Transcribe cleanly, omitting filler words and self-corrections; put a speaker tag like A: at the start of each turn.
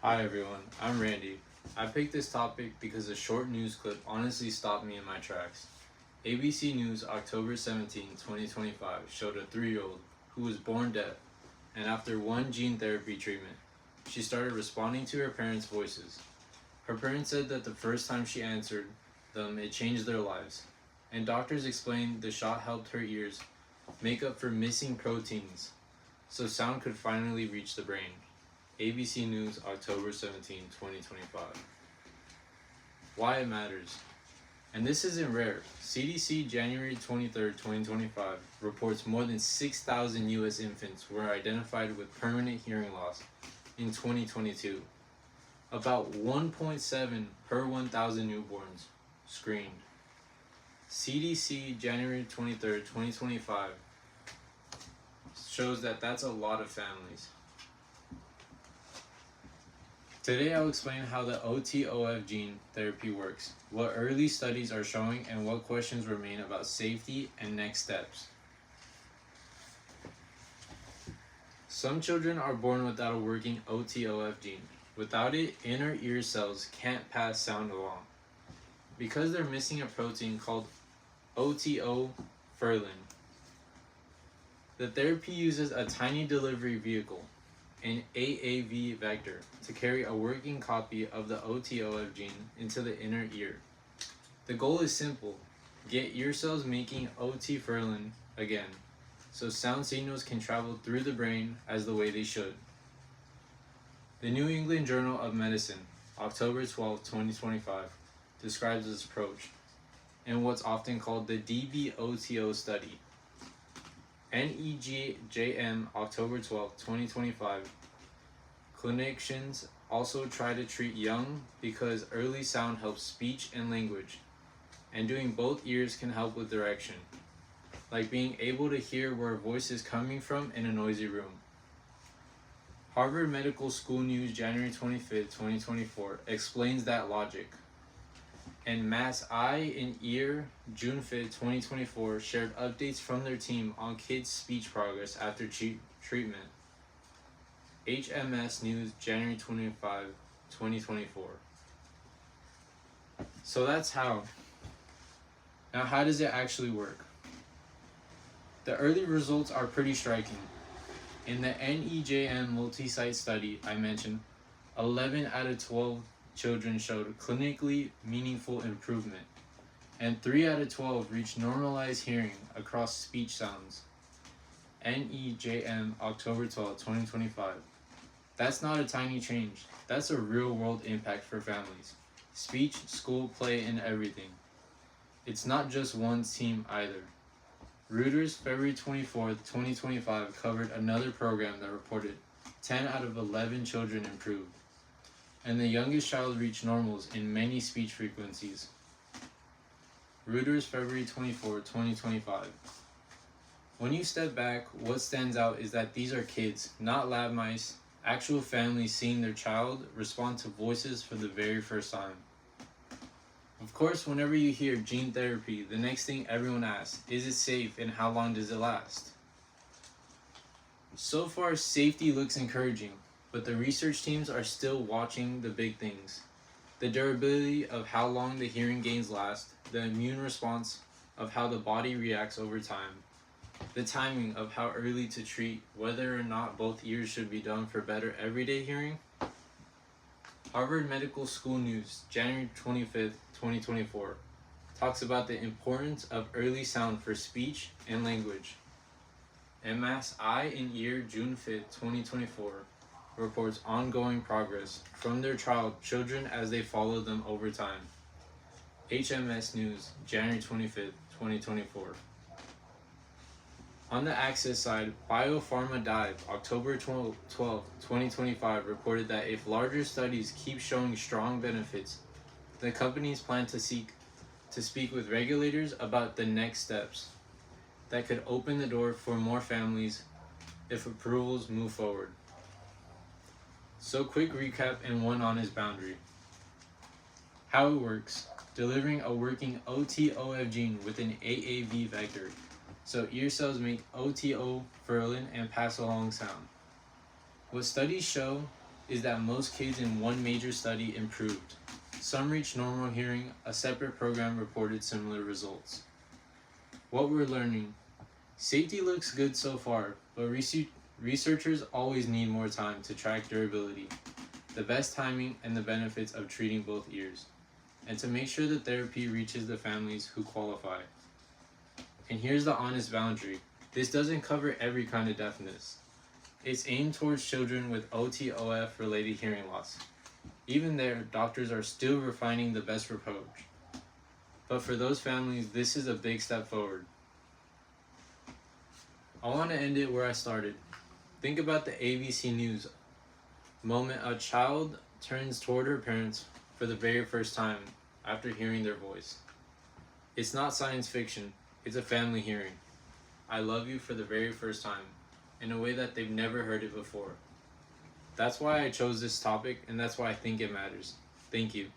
A: Hi everyone, I'm Randy. I picked this topic because a short news clip honestly stopped me in my tracks. ABC News October 17, 2025 showed a 3-year-old who was born deaf, and after one gene therapy treatment, she started responding to her parents' voices. Her parents said that the first time she answered them, it changed their lives, and doctors explained the shot helped her ears make up for missing proteins so sound could finally reach the brain. ABC News, October 17, 2025. Why it matters. And this isn't rare. CDC January 23, 2025 reports more than 6,000 US infants were identified with permanent hearing loss in 2022. About 1.7 per 1,000 newborns screened. CDC January 23, 2025 shows that that's a lot of families. Today I'll explain how the OTOF gene therapy works, what early studies are showing, and what questions remain about safety and next steps. Some children are born without a working OTOF gene. Without it, inner ear cells can't pass sound along. Because they're missing a protein called otoferlin, the therapy uses a tiny delivery vehicle, an AAV vector, to carry a working copy of the OTOF gene into the inner ear. The goal is simple: get ear cells making otoferlin again, so sound signals can travel through the brain as the way they should. The New England Journal of Medicine, October 12, 2025, describes this approach in what's often called the DBOTO study. NEJM, October 12, 2025. Clinicians also try to treat young because early sound helps speech and language, and doing both ears can help with direction, like being able to hear where a voice is coming from in a noisy room. Harvard Medical School News, January 25, 2024, explains that logic. And Mass Eye and Ear, June 5, 2024, shared updates from their team on kids' speech progress after treatment. HMS News, January 25, 2024. So that's how. Now, how does it actually work? The early results are pretty striking. In the NEJM multi-site study I mentioned, 11 out of 12 children showed clinically meaningful improvement, and 3 out of 12 reached normalized hearing across speech sounds. NEJM, October 12, 2025. That's not a tiny change. That's a real-world impact for families. Speech, school, play, and everything. It's not just one team either. Reuters, February 24, 2025, covered another program that reported 10 out of 11 children improved, and the youngest child reached normals in many speech frequencies. Reuters, February 24, 2025. When you step back, what stands out is that these are kids, not lab mice, actual families seeing their child respond to voices for the very first time. Of course, whenever you hear gene therapy, the next thing everyone asks, is it safe and how long does it last? So far, safety looks encouraging, but the research teams are still watching the big things: the durability of how long the hearing gains last, the immune response of how the body reacts over time, the timing of how early to treat, whether or not both ears should be done for better everyday hearing. Harvard Medical School News, January 25th, 2024, talks about the importance of early sound for speech and language. And Mass Eye and Ear, June 5th, 2024, reports ongoing progress from their trial children as they follow them over time. HMS News, January 25th, 2024. On the access side, Biopharma Dive, October 12, 2025, reported that if larger studies keep showing strong benefits, the companies plan to speak with regulators about the next steps that could open the door for more families if approvals move forward. So, quick recap and one honest boundary. How it works: delivering a working OTOF gene with an AAV vector, so ear cells make otoferlin and pass along sound. What studies show is that most kids in one major study improved. Some reached normal hearing, a separate program reported similar results. What we're learning: safety looks good so far, but researchers always need more time to track durability, the best timing, and the benefits of treating both ears, and to make sure the therapy reaches the families who qualify. And here's the honest boundary: this doesn't cover every kind of deafness. It's aimed towards children with OTOF related hearing loss. Even there, doctors are still refining the best approach. But for those families, this is a big step forward. I want to end it where I started. Think about the ABC News moment a child turns toward her parents for the very first time after hearing their voice. It's not science fiction, it's a family hearing "I love you" for the very first time, in a way that they've never heard it before. That's why I chose this topic, and that's why I think it matters. Thank you.